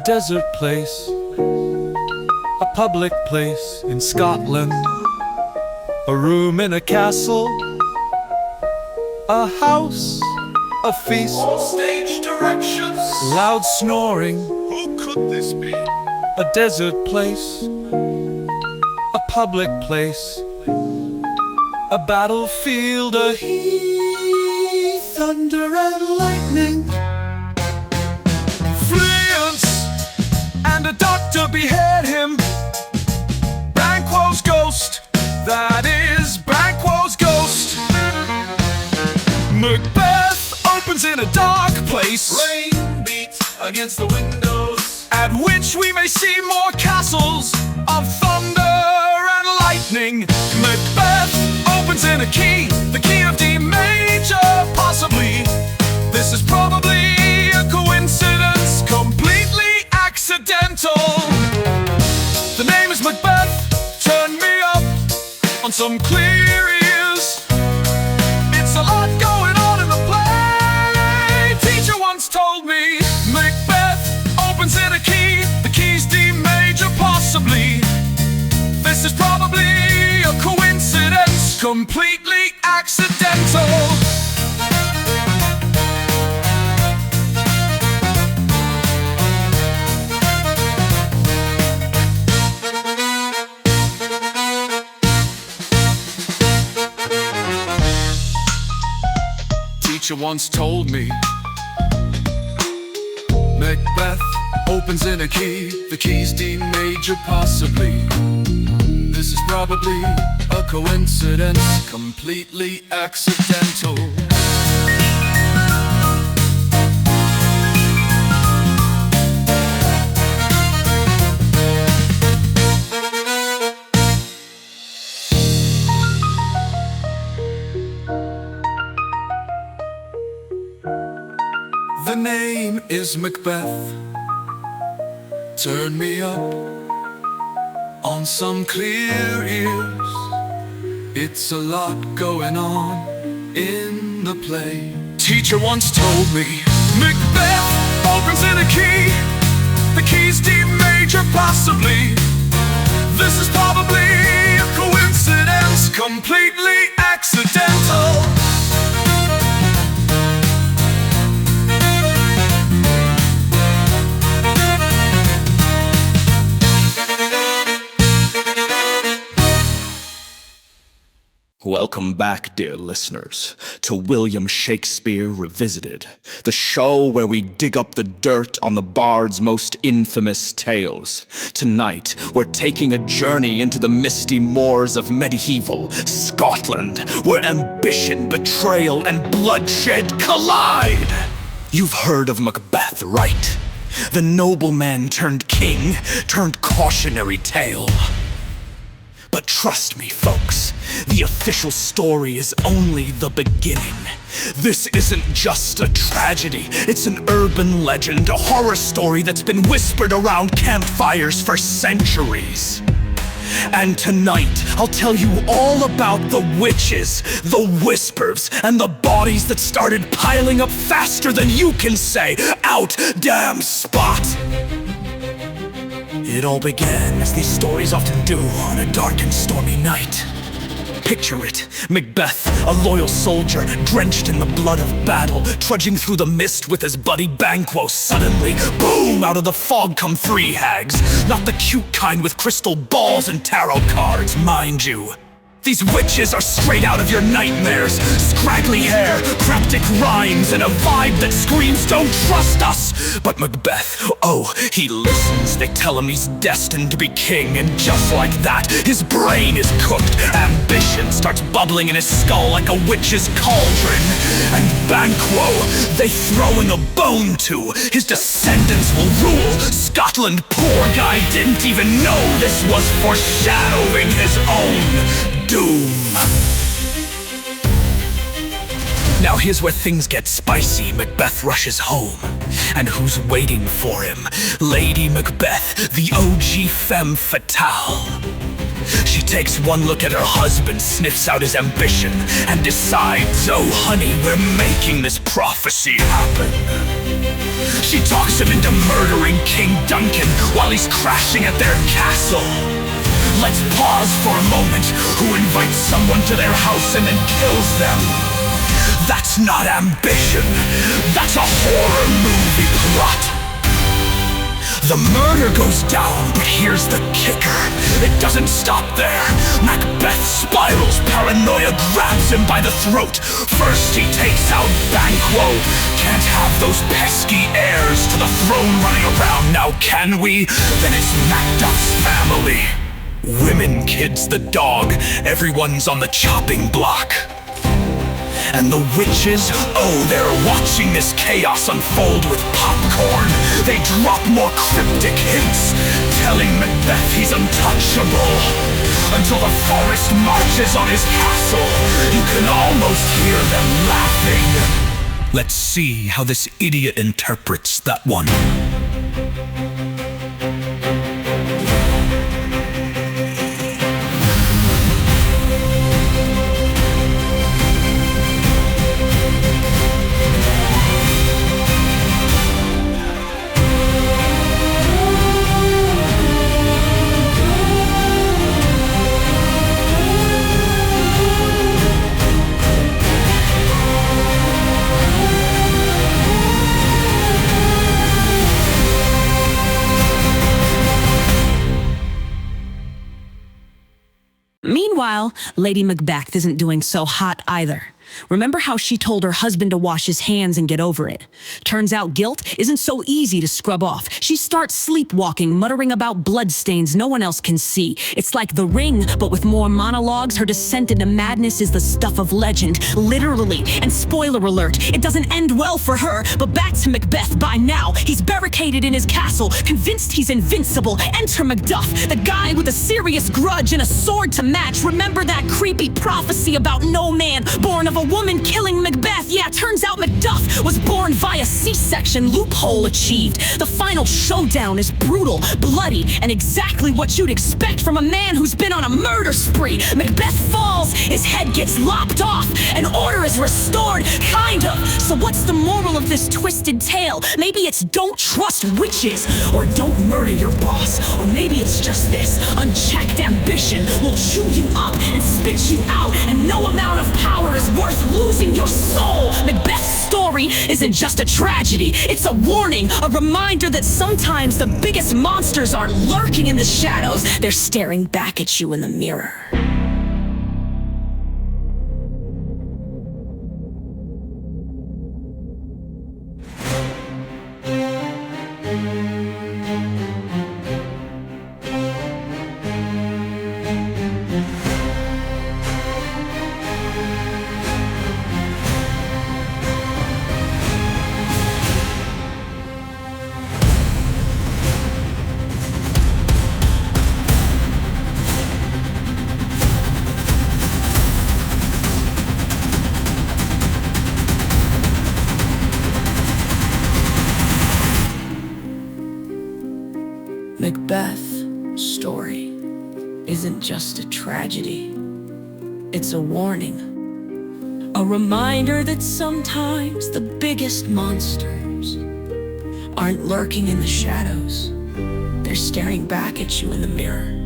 desert place, a public place in Scotland, a room in a castle, a house, a feast, Stage directions. loud snoring, Who could this be? a desert place, a public place, a battlefield, a heath, thunder and lightning, fleance, and a doctor behead him. Banquo's ghost, that is Banquo's ghost. Macbeth opens in a dark place, Rain beats against the windows. at which we may see more castles of thunder and lightning. Macbeth opens in a key, the key of D major, possibly. This is probably a coincidence, completely accidental. The name is Macbeth, turn me up on some clear ears. It's a lot going on in the play. Teacher once told me Macbeth opens in a key, the key's D major, possibly. This is probably a coincidence, completely accidental. Teacher once told me Macbeth opens in a key, the key's D major, possibly. This is probably a coincidence, completely accidental. The name is Macbeth, turn me up on some clear ears. It's a lot going on in the play. Teacher once told me Macbeth opens in a key, the key's D major, possibly. This is probably a coincidence, completely accidental. Welcome back, dear listeners, to William Shakespeare Revisited, the show where we dig up the dirt on the bard's most infamous tales. Tonight, we're taking a journey into the misty moors of medieval Scotland, where ambition, betrayal, and bloodshed collide. You've heard of Macbeth, right? The nobleman turned king, turned cautionary tale. But trust me, folks, the official story is only the beginning. This isn't just a tragedy, it's an urban legend, a horror story that's been whispered around campfires for centuries. And tonight, I'll tell you all about the witches, the whispers, and the bodies that started piling up faster than you can say, "Out, damn spot!" It all began as these stories often do on a dark and stormy night. Picture it, Macbeth, a loyal soldier, drenched in the blood of battle, trudging through the mist with his buddy Banquo. Suddenly, boom, out of the fog come three hags. Not the cute kind with crystal balls and tarot cards, mind you. These witches are straight out of your nightmares. Scraggly hair, cryptic rhymes, and a vibe that screams, "Don't trust us!" But Macbeth, oh, he listens. They tell him he's destined to be king, and just like that, his brain is cooked. Ambition starts bubbling in his skull like a witch's cauldron. And Banquo, they throwing a bone to. His descendants will rule Scotland. Poor guy didn't even know this was foreshadowing his own doom. Now here's where things get spicy. Macbeth rushes home. And who's waiting for him? Lady Macbeth, the OG femme fatale. She takes one look at her husband, sniffs out his ambition, and decides, oh honey, we're making this prophecy happen. She talks him into murdering King Duncan while he's crashing at their castle. Let's pause for a moment. Who invites someone to their house and then kills them? That's not ambition. That's a horror movie plot. The murder goes down, but here's the kicker. It doesn't stop there. Macbeth spirals, paranoia grabs him by the throat. First he takes out Banquo. Can't have those pesky heirs to the throne running around now, can we? Then it's Macduff's family. Women, kids, the dog, everyone's on the chopping block. And the witches, oh, they're watching this chaos unfold with popcorn. They drop more cryptic hints, telling Macbeth he's untouchable. Until the forest marches on his castle, you can almost hear them laughing. Let's see how this idiot interprets that one. Meanwhile, Lady Macbeth isn't doing so hot either. Remember how she told her husband to wash his hands and get over it? Turns out guilt isn't so easy to scrub off. She starts sleepwalking, muttering about bloodstains no one else can see. It's like The Ring, but with more monologues. Her descent into madness is the stuff of legend, literally. And spoiler alert, it doesn't end well for her. But back to Macbeth by now. He's barricaded in his castle, convinced he's invincible. Enter Macduff, the guy with a serious grudge and a sword to match. Remember that creepy prophecy about no man born of a woman killing Macbeth? Yeah, turns out Macduff was born via C-section, loophole achieved. The final showdown is brutal, bloody, and exactly what you'd expect from a man who's been on a murder spree. Macbeth falls, his head gets lopped off, and order is restored, kind of. So what's the moral of this twisted tale? Maybe it's don't trust witches, or don't murder your boss, or maybe it's just this: unchecked ambition will chew you up and spit you out, and no amount of power is worth losing your soul. Macbeth's story isn't just a tragedy, it's a warning, a reminder that sometimes the biggest monsters aren't lurking in the shadows, they're staring back at you in the mirror. Macbeth's story isn't just a tragedy, it's a warning. A reminder that sometimes the biggest monsters aren't lurking in the shadows, they're staring back at you in the mirror.